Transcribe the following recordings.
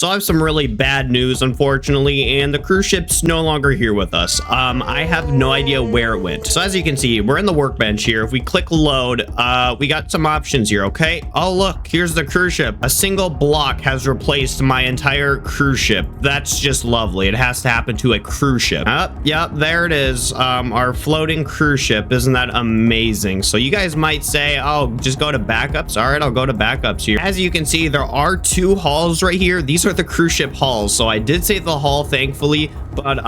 So I have some really bad news, unfortunately, and the cruise ship's no longer here with us. I have no idea where it went. So as you can see, we're in the workbench here. If we click load, we got some options here, okay? Oh, look, here's the cruise ship. A single block has replaced my entire cruise ship. That's just lovely. It has to happen to a cruise ship. Yep, there it is. Our floating cruise ship. Isn't that amazing? So you guys might say, oh, just go to backups. All right, I'll go to backups here. As you can see, there are two halls right here. These are the cruise ship halls. So I did save the hull, thankfully, but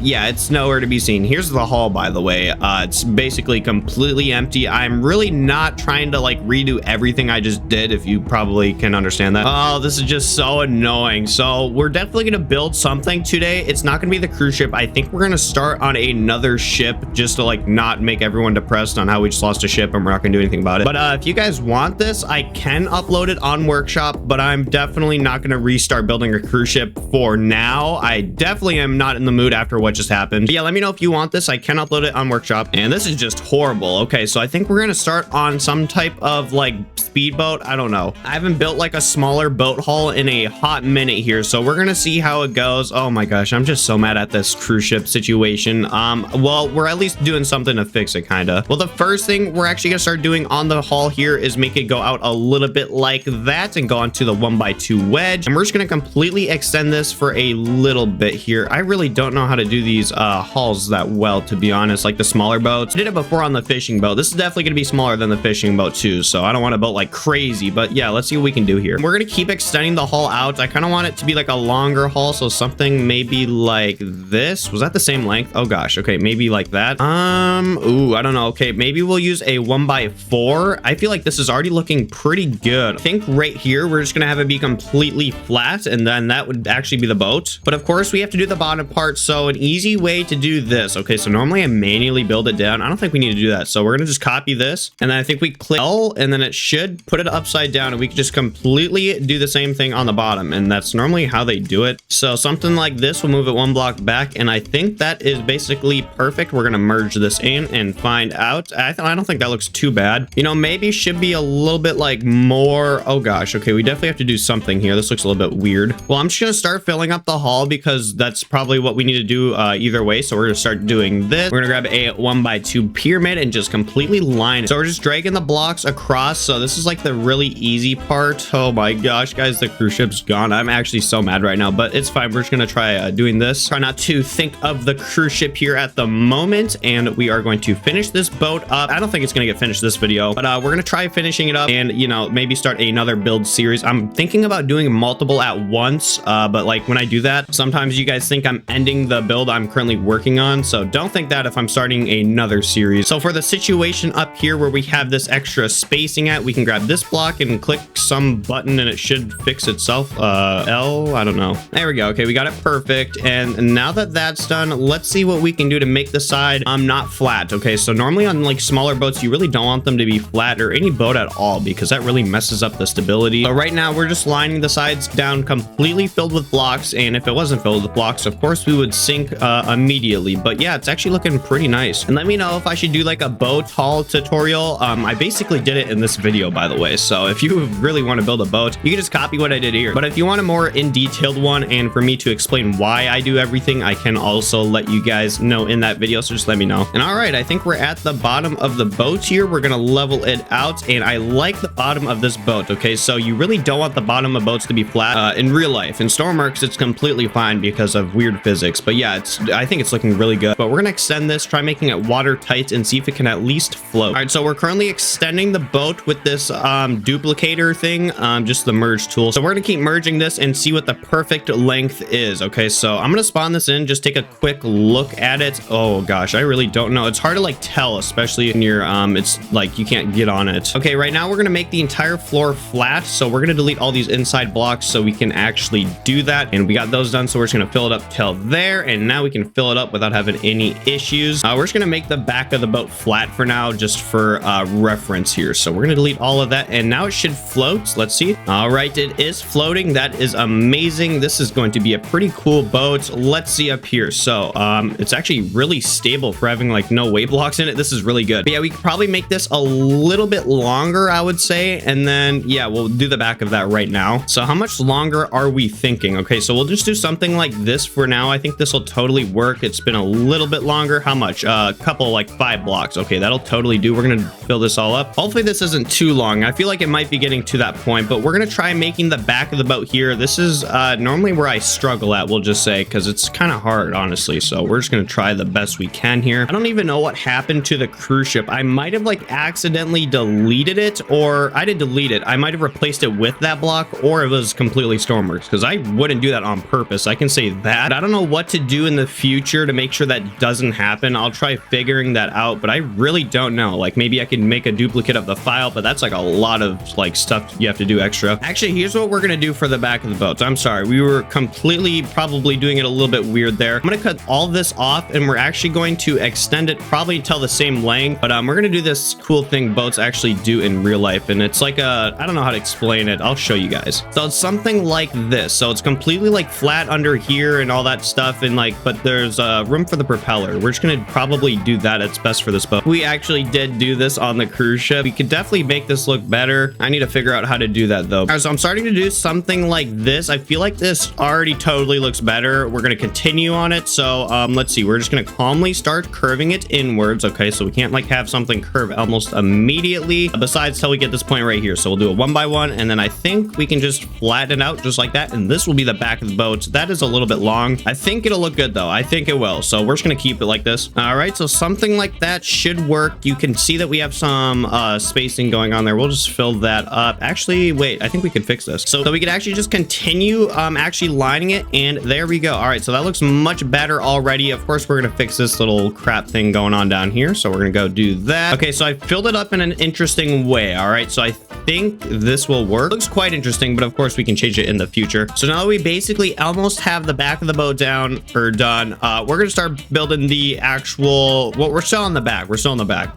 yeah, it's nowhere to be seen. Here's the hull, by the way. It's basically completely empty. I'm really not trying to like redo everything I just did, if you probably can understand that. Oh, this is just so annoying. So we're definitely gonna build something today. It's not gonna be the cruise ship. I think we're gonna start on another ship just to like not make everyone depressed on how we just lost a ship and we're not gonna do anything about it. But if you guys want this, I can upload it on Workshop, but I'm definitely not gonna restart building a cruise ship for now. I definitely am not in the mood after what just happened. But yeah, let me know if you want this. I can upload it on Workshop. And this is just horrible. Okay, so I think we're gonna start on some type of like speedboat. I don't know. I haven't built like a smaller boat hull in a hot minute here, so we're gonna see how it goes. Oh my gosh, I'm just so mad at this cruise ship situation. Well, we're at least doing something to fix it, kinda. Well, the first thing we're actually gonna start doing on the hull here is make it go out a little bit like that and go onto the 1x2 wedge, and we're just gonna completely extend this for a little bit here. I really don't know how to do these hulls that well, to be honest, like the smaller boats. I did it before on the fishing boat. This is definitely gonna be smaller than the fishing boat too, so I don't want to build like crazy, but yeah, let's see what we can do here. We're gonna keep extending the hull out. I kind of want it to be like a longer hull, so something maybe like this. Was that the same length? Oh gosh, okay, maybe like that. Ooh, I don't know. Okay, maybe we'll use a 1x4. I feel like this is already looking pretty good. I think right here we're just gonna have it be completely flat, and then that would actually be the boat. But of course we have to do the bottom part, so an easy way to do this. Okay, so normally I manually build it down. I don't think we need to do that, so we're gonna just copy this, and then I think we click L, and then it should put it upside down, and we can just completely do the same thing on the bottom, and that's normally how they do it. So something like this will move it one block back, and I think that is basically perfect. We're gonna merge this in and find out. I don't think that looks too bad. You know, maybe should be a little bit like more. Oh gosh, okay, we definitely have to do something here. This looks a little bit weird. Well, I'm just gonna start filling up the hull because that's probably what we need to do either way. So we're gonna start doing this. We're gonna grab a 1x2 pyramid and just completely line it. So we're just dragging the blocks across. So this is like the really easy part. Oh my gosh, guys, the cruise ship's gone. I'm actually so mad right now, but it's fine. We're just gonna try doing this. Try not to think of the cruise ship here at the moment, and we are going to finish this boat up. I don't think it's gonna get finished this video, but we're gonna try finishing it up and, you know, maybe start another build series. I'm thinking about doing multiple at once, but like when I do that, sometimes you guys think I'm ending the build I'm currently working on, so don't think that if I'm starting another series. So for the situation up here where we have this extra spacing at, we can grab this block and click some button and it should fix itself. L, I don't know. There we go. Okay, we got it perfect. And now that that's done, let's see what we can do to make the side not flat. Okay, so normally on like smaller boats, you really don't want them to be flat, or any boat at all, because that really messes up the stability. But right now we're just lining the sides down completely filled with blocks, and if it wasn't filled with blocks, of course we would sink immediately. But yeah, it's actually looking pretty nice. And let me know if I should do like a boat haul tutorial. I basically did it in this video, by the way, so if you really want to build a boat, you can just copy what I did here. But if you want a more in-detailed one, and for me to explain why I do everything, I can also let you guys know in that video, so just let me know. And all right, I think we're at the bottom of the boat here. We're gonna level it out, and I like the bottom of this boat. Okay, so you really don't want the bottom of boats to be flat in real life. In Stormworks, it's completely fine because of weird physics, but yeah, I think it's looking really good. But we're gonna extend this, try making it watertight, and see if it can at least float. All right, so we're currently extending the boat with this duplicator thing, just the merge tool. So we're gonna keep merging this and see what the perfect length is. Okay, so I'm gonna spawn this in, just take a quick look at it. Oh gosh, I really don't know. It's hard to like tell, especially when you're it's like you can't get on it. Okay, right now we're gonna make the entire floor flat, so we're gonna delete all these inside blocks so we can actually do that. And we got those done, so we're just gonna fill it up till there, and now we can fill it up without having any issues. We're just gonna make the back of the boat flat for now, just for reference here. So we're gonna delete all of that, and now it should float. Let's see. All right, it is floating. That is amazing. This is going to be a pretty cool boat. Let's see up here. So it's actually really stable for having like no weight blocks in it. This is really good. But yeah, we could probably make this a little bit longer, I would say, and then yeah, we'll do the back of that right now. So how much longer more are we thinking? Okay, so we'll just do something like this for now. I think this will totally work. It's been a little bit longer. How much? A couple, like 5 blocks. Okay, that'll totally do. We're gonna fill this all up. Hopefully this isn't too long. I feel like it might be getting to that point, but we're gonna try making the back of the boat here. This is normally where I struggle at, we'll just say, because it's kind of hard, honestly. So we're just gonna try the best we can here. I don't even know what happened to the cruise ship. I might have like accidentally deleted it, or I didn't delete it. I might have replaced it with that block, or it was completely Stormworks, because I wouldn't do that on purpose. I can say that. I don't know what to do in the future to make sure that doesn't happen. I'll try figuring that out, but I really don't know. Like maybe I can make a duplicate of the file, but that's like a lot of like stuff you have to do extra. Actually, here's what we're gonna do for the back of the boat. So I'm sorry, we were completely probably doing it a little bit weird there. I'm gonna cut all this off, and we're actually going to extend it probably until the same length, but we're gonna do this cool thing boats actually do in real life, and it's like a, I don't know how to explain it. I'll show you guys. So it's something like this. So it's completely like flat under here and all that stuff, and like, but there's room for the propeller. We're just gonna probably do that. It's best for this boat. We actually did do this on the cruise ship. We could definitely make this look better. I need to figure out how to do that though. All right, so I'm starting to do something like this. I feel like this already totally looks better. We're gonna continue on it. So let's see, we're just gonna calmly start curving it inwards. Okay, so we can't like have something curve almost immediately, besides till we get this point right here. So we'll do it one by one, and then I think we can just flatten it out just like that, and this will be the back of the boat. That is a little bit long. I think it'll look good though. I think it will. So we're just gonna keep it like this. All right, so something like that should work. You can see that we have some spacing going on there. We'll just fill that up. Actually, wait, I think we could fix this. So we could actually just continue actually lining it, and there we go. All right, so that looks much better already. Of course, we're gonna fix this little crap thing going on down here. So we're gonna go do that. Okay, so I filled it up in an interesting way. All right, so I think this will work. Looks quite interesting, but of course we can change it in the future. So now that we basically almost have the back of the boat down or done, we're gonna start building the actual, well, we're still on the back,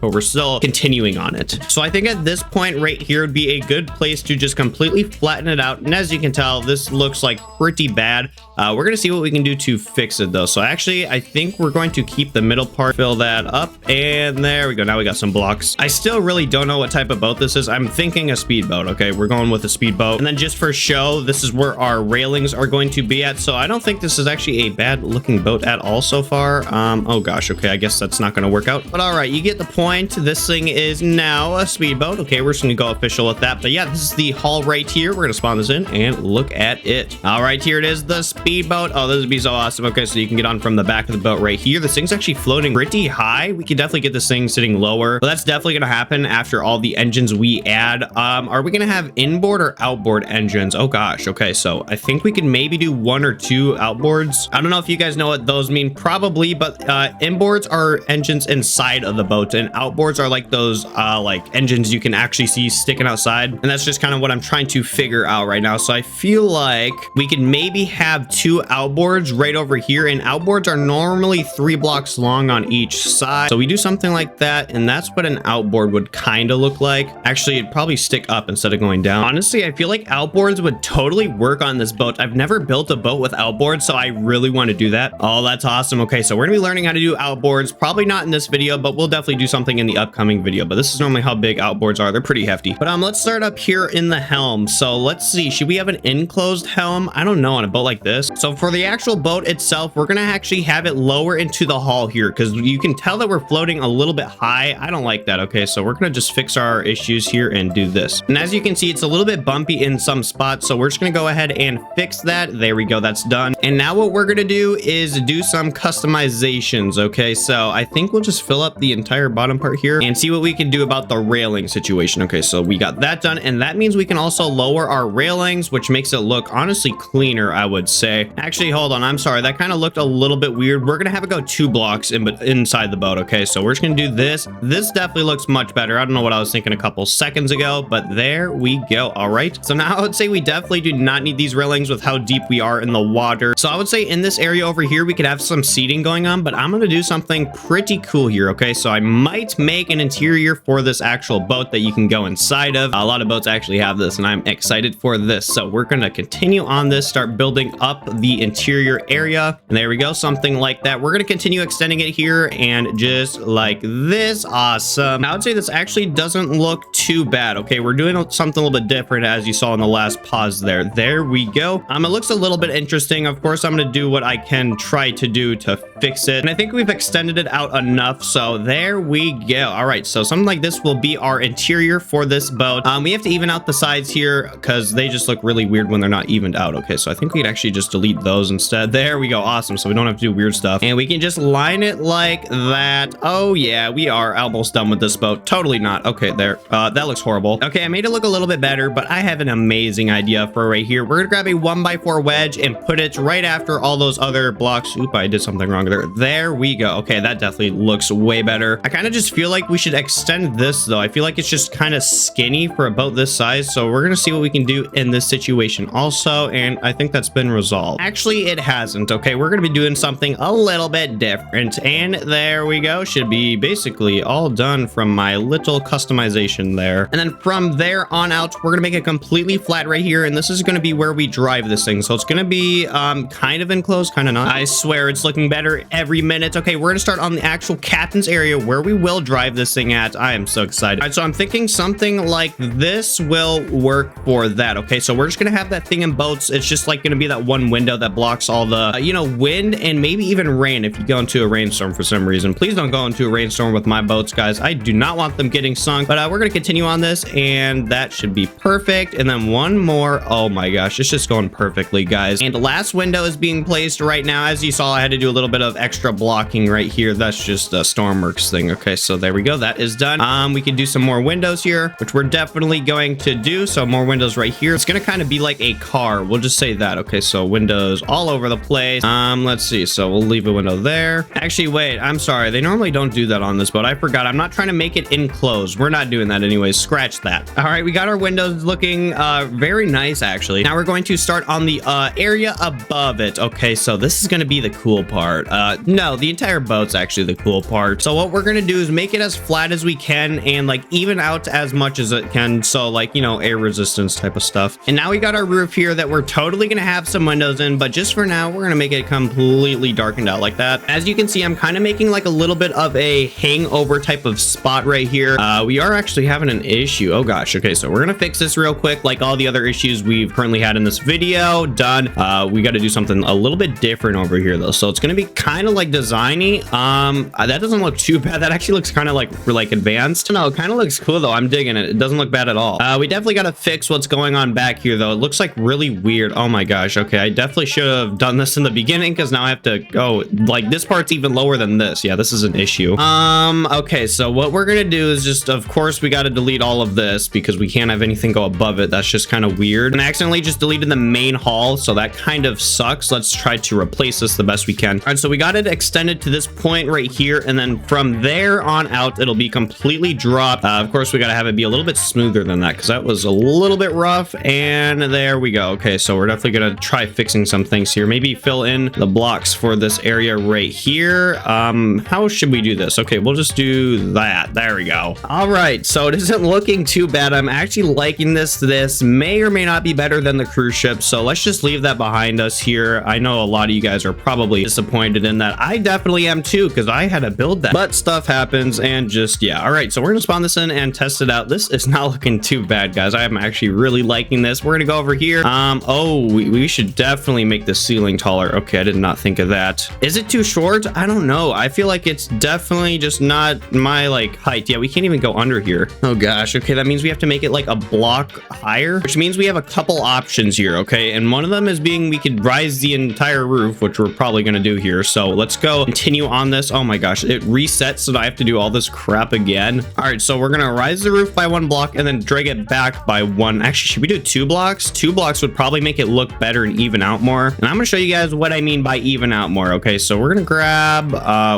but we're still continuing on it. So I think at this point right here would be a good place to just completely flatten it out. And as you can tell, this looks like pretty bad. We're gonna see what we can do to fix it though. So actually, I think we're going to keep the middle part, fill that up, and there we go. Now we got some blocks. I still really don't know what type of boat this is. I'm thinking a speedboat. Okay, we're going with a speedboat. And then just for show, this is where our railings are going to be at. So I don't think this is actually a bad looking boat at all so far. Oh gosh, okay, I guess that's not gonna work out. But all right, you get the point. This thing is now a speedboat. Okay, we're just gonna go official with that. But yeah, this is the hull right here. We're gonna spawn this in and look at it. All right, here it is, the speedboat. Oh, this would be so awesome. Okay, so you can get on from the back of the boat right here. This thing's actually floating pretty high. We could definitely get this thing sitting lower, but that's definitely gonna happen after all the engines we add. Are we gonna have inboard or outboard engines? Oh gosh, okay, so I think we can maybe do 1 or 2 outboards. I don't know if you guys know what those mean, probably, but inboards are engines inside of the boat, and outboards are like those like engines you can actually see sticking outside, and that's just kind of what I'm trying to figure out right now. So I feel like we can maybe have 2 outboards right over here, and outboards are normally 3 blocks long on each side. So we do something like that, and that's what an outboard would kind of look like. Actually, it'd probably stick up instead of going down. Honestly, I feel like outboards would totally work on this boat. I've never built a boat with outboards, so I really want to do that. Oh, that's awesome. Okay, so we're gonna be learning how to do outboards. Probably not in this video, but we'll definitely do something in the upcoming video. But this is normally how big outboards are. They're pretty hefty. But let's start up here in the helm. So let's see, should we have an enclosed helm? I don't know, on a boat like this. So for the actual boat itself, we're gonna actually have it lower into the hull here, because you can tell that we're floating a little bit high. I don't like that. Okay, so we're gonna just fix our issues here and do this. And as you can see, it's a little bit bumpy in some spots, so we're just gonna go ahead and fix that. There we go, that's done. And now what we're gonna do is do some customizations. Okay, so I think we'll just fill up the entire bottom part here and see what we can do about the railing situation. Okay, so we got that done, and that means we can also lower our railings, which makes it look honestly cleaner, I would say. Actually, hold on, I'm sorry, that kind of looked a little bit weird. We're gonna have it go 2 blocks inside the boat. Okay, so we're just gonna do this. This definitely looks much better. I don't know what I was thinking a couple seconds ago, but there we go. All right, so now I would say we definitely do not need these railings with how deep we are in the water. So I would say in this area over here we could have some seating going on, but I'm gonna do something pretty cool here. Okay, so I might make an interior for this actual boat that you can go inside of. A lot of boats actually have this, and I'm excited for this. So we're gonna continue on this, start building up the interior area, and there we go, something like that. We're gonna continue extending it here, and just like this. Awesome. Now I would say this actually doesn't look too bad. Okay, we're doing something a little bit different, as you saw in the last pause there. There we go. It looks a little bit interesting. Of course, I'm going to do what I can try to do to fix it. And I think we've extended it out enough. So there we go. All right. So something like this will be our interior for this boat. We have to even out the sides here because they just look really weird when they're not evened out. Okay. So I think we could actually just delete those instead. There we go. Awesome. So we don't have to do weird stuff. And we can just line it like that. Oh yeah, we are almost done with this boat. Totally not. Okay, there. That looks horrible. Okay, I made it look a little bit better, but I have an amazing idea for right here. We're gonna grab a 1x4 wedge and put it right after all those other blocks. Oop, I did something wrong there. There we go. Okay, that definitely looks way better. I kind of just feel like we should extend this though. I feel like it's just kind of skinny for a boat this size. So we're gonna see what we can do in this situation also. And I think that's been resolved. Actually, it hasn't. Okay, we're gonna be doing something a little bit different. And there we go. Should be basically all done from my little customization there. And then from there on out, we're gonna make it completely flat right here. And this is gonna be where we drive this thing. So it's gonna be kind of enclosed, kind of not. I swear it's looking better every minute. Okay, we're gonna start on the actual captain's area where we will drive this thing at. I am so excited. All right, so I'm thinking something like this will work for that. Okay, so we're just gonna have that thing in boats. It's just like gonna be that one window that blocks all the, you know, wind and maybe even rain if you go into a rainstorm for some reason. Please don't go into a rainstorm with my boats, guys. I do not want them getting sunk, but we're gonna continue on this and that should be perfect. And then one more. Oh my gosh, it's just going perfectly, guys. And the last window is being placed right now. As you saw, I had to do a little bit of extra blocking right here. That's just a Stormworks thing. Okay, so there we go. That is done. We can do some more windows here, which we're definitely going to do. So more windows right here. It's gonna kind of be like a car. We'll just say that. Okay, so windows all over the place. Let's see. So we'll leave a window there. Actually, wait, I'm sorry. They normally don't do that on this boat. I forgot. I'm not trying to make it enclosed. We're not doing that anyways. Scratch that. All right, we got our windows looking very nice, actually. Now we're going to start on the area above it. Okay, so this is going to be the cool part. No, the entire boat's actually the cool part. So what we're going to do is make it as flat as we can and like even out as much as it can. So like, you know, air resistance type of stuff. And now we got our roof here that we're totally going to have some windows in, but just for now, we're going to make it completely darkened out like that. As you can see, I'm kind of making like a little bit of a hangover type of spot right here. We are actually having an issue. Oh gosh. Okay, so we're gonna fix this real quick. Like all the other issues we've currently had in this video, done. We got to do something a little bit different over here though. So it's gonna be kind of like designy. That doesn't look too bad. That actually looks kind of like advanced. No, it kind of looks cool though. I'm digging it. It doesn't look bad at all. We definitely got to fix what's going on back here though. It looks like really weird. Oh my gosh. Okay, I definitely should have done this in the beginning because now I have to go like this part's even lower than this. Yeah, this is an issue. Okay, so what we're gonna do is just, of course, we got to delete all of this because we can't have anything go above it. That's just kind of weird. And I accidentally just deleted the main hall, so that kind of sucks. Let's try to replace this the best we can. All right, so we got it extended to this point right here, and then from there on out, it'll be completely dropped. Of course, we got to have it be a little bit smoother than that because that was a little bit rough. And there we go. Okay, so we're definitely gonna try fixing some things here. Maybe fill in the blocks for this area right here. How should we do this? Okay, we'll just do that. There we go. All right, so it isn't looking too bad. I'm actually liking this. This may or may not be better than the cruise ship, so let's just leave that behind us here. I know a lot of you guys are probably disappointed in that. I definitely am too, because I had to build that, but stuff happens and just, yeah. All right, so we're gonna spawn this in and test it out. This is not looking too bad, guys. I am actually really liking this. We're gonna go over here. Oh, we should definitely make the ceiling taller. Okay, I did not think of that. Is it too short? I don't know. I feel like it's definitely just not my like height. Yeah, we can't even go under here. Oh gosh. Okay, that means we have to make it like a block higher, which means we have a couple options here. Okay, and one of them is being we could rise the entire roof, which we're probably gonna do here. So let's go continue on this. Oh my gosh, it resets, so I have to do all this crap again. All right, so we're gonna rise the roof by one block and then drag it back by one. Actually, should we do 2 blocks? 2 blocks would probably make it look better and even out more. And I'm gonna show you guys what I mean by even out more. Okay, so we're gonna grab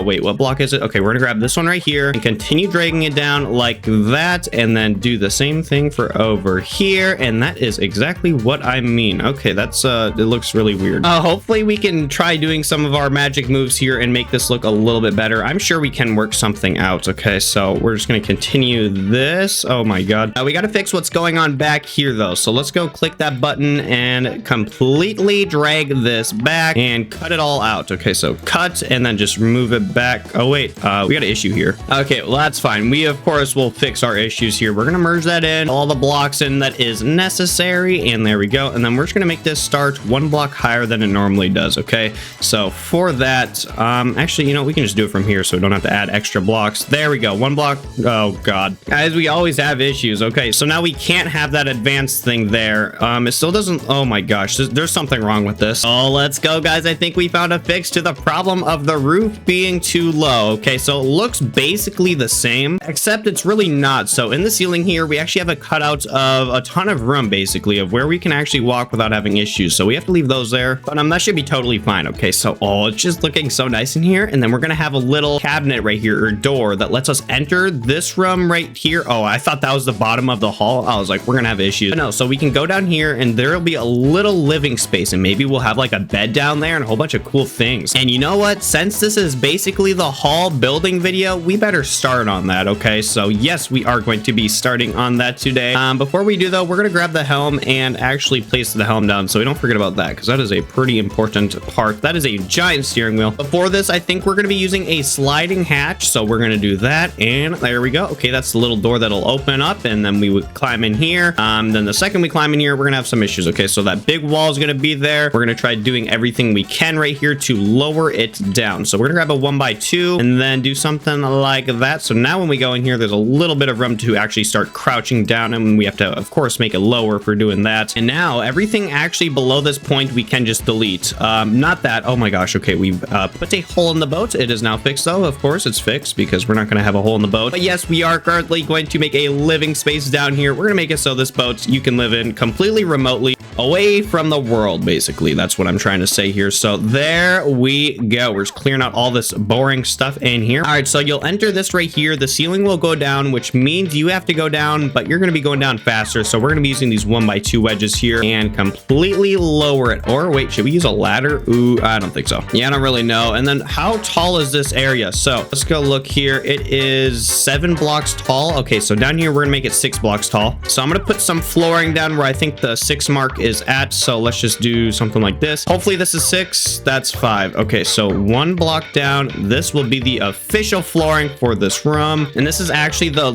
wait, what block is it? Okay, we're gonna grab this one right here and continue dragging it down like that, and then do the same thing for over here. And that is exactly what I mean. Okay, that's it looks really weird. Hopefully we can try doing some of our magic moves here and make this look a little bit better. I'm sure we can work something out. Okay, so we're just gonna continue this. Oh my god, we got to fix what's going on back here though. So let's go click that button and completely drag this back and cut it all out. Okay, so cut and then just move it back. Oh wait, we got an issue here. Okay, well that's fine. We of course will fix our issues here. We're gonna merge merge that in, all the blocks in that is necessary, and there we go. And then we're just gonna make this start one block higher than it normally does. Okay, so for that, actually, you know, we can just do it from here, so we don't have to add extra blocks. There we go, one block. Oh god, guys, we always have issues. Okay, so now we can't have that advanced thing there. It still doesn't. Oh my gosh, there's something wrong with this. Oh, let's go, guys. I think we found a fix to the problem of the roof being too low. Okay, so it looks basically the same, except it's really not. So in the ceiling here, we actually have a cutout of a ton of room, basically, of where we can actually walk without having issues. So we have to leave those there, but that should be totally fine. Okay, so it's just looking so nice in here. And then we're gonna have a little cabinet right here, or door, that lets us enter this room right here. Oh, I thought that was the bottom of the hall. I was like, we're gonna have issues. But no, so we can go down here and there'll be a little living space, and maybe we'll have like a bed down there and a whole bunch of cool things. And you know what? Since this is basically the hall building video, we better start on that. Okay, so yes, we are going to be starting on that today. Before we do though, we're gonna grab the helm and actually place the helm down so we don't forget about that, because that is a pretty important part. That is a giant steering wheel. Before this, I think we're gonna be using a sliding hatch, so we're gonna do that, and there we go. Okay, that's the little door that'll open up, and then we would climb in here. Then the second we climb in here, we're gonna have some issues. Okay, so that big wall is gonna be there. We're gonna try doing everything we can right here to lower it down. So we're gonna grab a 1x2 and then do something like that. So now when we go in here, there's a little bit of room to actually start crouching down, and we have to, of course, make it lower for doing that. And now everything actually below this point we can just delete. Not that. Oh my gosh. Okay, we've put a hole in the boat. It is now fixed though. Of course, it's fixed because we're not going to have a hole in the boat. But yes, we are currently going to make a living space down here. We're going to make it so this boat you can live in completely remotely, away from the world, basically. That's what I'm trying to say here. So there we go. We're just clearing out all this boring stuff in here. All right, so you'll enter this right here. The ceiling will go down, which means you have to go down, but you're going to be going down faster. So we're going to be using these 1x2 wedges here and completely lower it. Or wait, should we use a ladder? Ooh, I don't think so. Yeah, I don't really know. And then how tall is this area? So let's go look here. It is 7 blocks tall. Okay, so down here, we're gonna make it 6 blocks tall. So I'm gonna put some flooring down where I think the 6 mark is at. So let's just do something like this. Hopefully this is 6. That's 5. Okay, so 1 block down. This will be the official flooring for this room. And this is actually the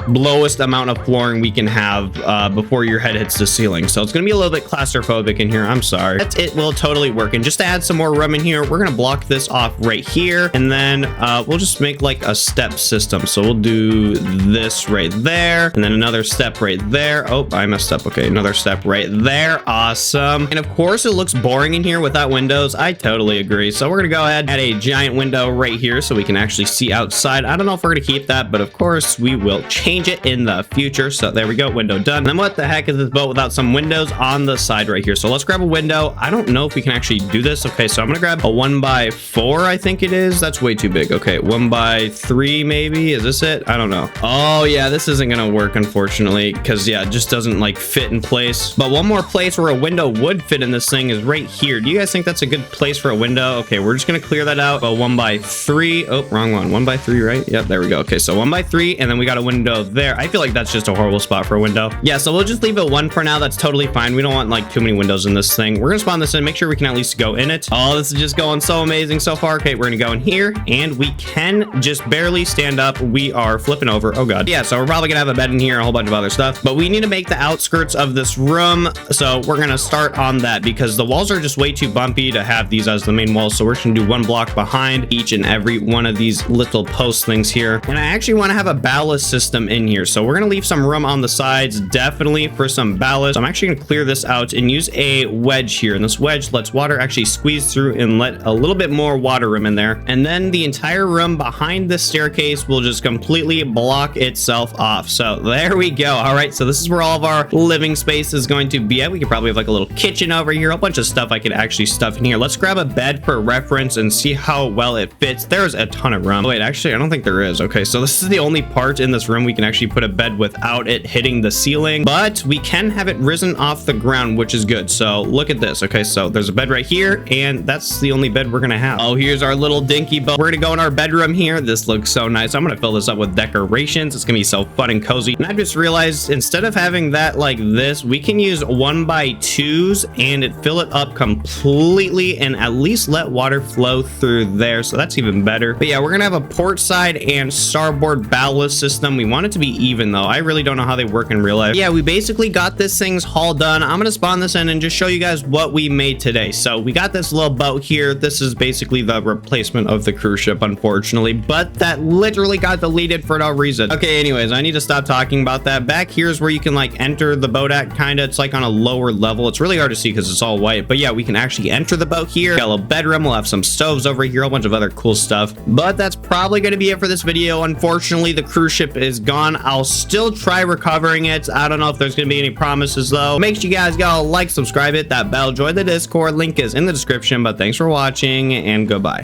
lowest amount of flooring we can have before your head hits the ceiling. So it's gonna be a little bit claustrophobic in here. I'm sorry. It will totally work. And just to add some more room in here, we're gonna block this off right here, and then we'll just make like a step system. So we'll do this right there, and then another step right there. Oh, I messed up. Okay, another step right there. Awesome. And of course, it looks boring in here without windows. I totally agree. So we're gonna go ahead and add a giant window right here so we can actually see outside. I don't know if we're gonna keep that, but of course we will change it in the future. So there we go, window done. And then what the heck is this boat without some windows on the side right here? So let's grab a window. I don't know if we can actually do this. Okay, so I'm gonna grab a 1x4, I think it is. That's way too big. Okay, 1x3 maybe. Is this it? I don't know. Oh yeah, this isn't gonna work, unfortunately, because yeah, it just doesn't like fit in place. But one more place where a window would fit in this thing is right here. Do you guys think that's a good place for a window? Okay, we're just gonna clear that out. A 1x3. Oh, wrong one. 1x3, right? Yep, there we go. Okay, so 1x3, and then we got a window there. I feel like that's just a horrible spot for a window. Yeah, so we'll just leave it 1 for now. That's totally fine. We don't want like too many windows in this thing. We're gonna spawn this in, make sure we can at least go in it. Oh, this is just going so amazing so far. Okay, we're gonna go in here, and we can just barely stand up. We are flipping over. Oh god. Yeah, so we're probably gonna have a bed in here and a whole bunch of other stuff, but we need to make the outskirts of this room. So we're gonna start on that because the walls are just way too bumpy to have these as the main walls. So we're just gonna do 1 block behind each and every one of these little post things here. And I actually want to have a ballast system in here. So we're gonna leave some room on the sides, definitely, for some ballast. I'm actually gonna clear this out and use a wedge here. And this wedge lets water actually squeeze through and let a little bit more water room in there. And then the entire room behind the staircase will just completely block itself off. So there we go. All right, so this is where all of our living space is going to be at. We could probably have like a little kitchen over here, a bunch of stuff I could actually stuff in here. Let's grab a bed for reference and see how well it fits. There's a ton of room. Wait, actually, I don't think there is. Okay, so this is the only part in this room we can actually put a bed without it hitting the ceiling, but we can have it risen off the ground, which is good. So look at this. Okay, so there's a bed right here, and that's the only bed we're gonna have. Oh, here's our little dinky boat. We're gonna go in our bedroom here. This looks so nice. I'm gonna fill this up with decorations. It's gonna be so fun and cozy. And I just realized instead of having that like this, we can use 1 1x2s and fill it up completely and at least let water flow through there. So that's even better. But yeah, we're gonna have a port side and starboard ballast system. We want it to be even though. I really don't know how they work in real life. Yeah, we basically got this thing's hull done. I'm gonna spawn this in and just show you guys what we made today. So we got this little boat here. This is basically the replacement of the cruise ship, unfortunately, but that literally got deleted for no reason. Okay, anyways, I need to stop talking about that. Back here is where you can like enter the boat at, kind of. It's like on a lower level. It's really hard to see because it's all white, but yeah, we can actually enter the boat here. Got a little bedroom. We'll have some stoves over here, a bunch of other cool stuff, but that's probably going to be it for this video. Unfortunately, the cruise ship is gone. I'll still try recovering it. I don't know if there's going to be any promises though. Make sure you guys go like, subscribe, hit that bell, join the Discord. Link is in the description, but thanks for watching and goodbye.